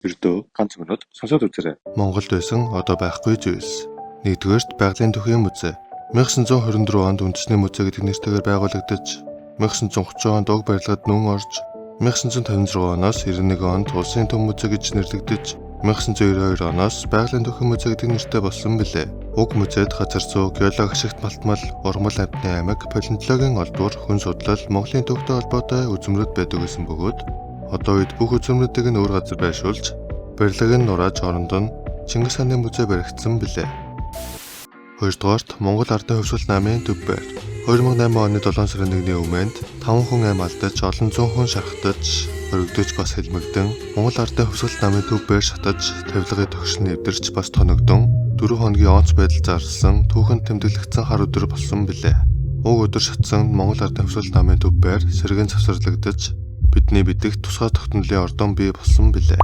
Ердөө ганц минут сонсоод үзээрэй. Монголд байсан одоо байхгүй зүйлс. Нэгдүгээрт байгалийн төхийн музей. 1924 онд үндэсний музей гэдэг нэртэйгээр байгуулагдаж, 1930 онд уг барилгад нүүн орж, 1956 оноос 91 онд Улсын төв музей гэж нэрлэгдэж, 1992 оноос байгалийн төхийн музей гэдэг нэртэй болсон билээ. Уг музейд газар зүй, геологи ашигт малтмал, урмал амьтны аймаг, палеонтологийн олбор, хүн судлал, Монголын төвтэй холбоотой үзмрүүд байдаг гэсэн бөгөөд одоо үед бүх үзмрүүдийг нь өөр газар байршуулж, барилгыг нь нурааж оронд нь Чингис хааны музей баригдсан билээ. Хоёрдугаарт Монгол Ардын хувьсгал намын төв байр. 2008 оны 7 сарын 1-ний өмнөд 5 хүн амь алдаж, олон зуун хүн шархтаж, өргөдөж бас хэлмэгдэн Монгол Ардын хувьсгал намын төв байр шатаж, тавилгын тогшин нэвдэрч бас тоногдсон 4 хоногийн онц байдал зарласан түүхэнд тэмдэглэгдсэн хар өдөр болсон билээ. Уг өдөр шатсан Монгол Ардын хувьсгал намын төв байр сэргэн завсарлагдаж, бидний мэдих тусгай тогтнолын ордон бий болсон билээ.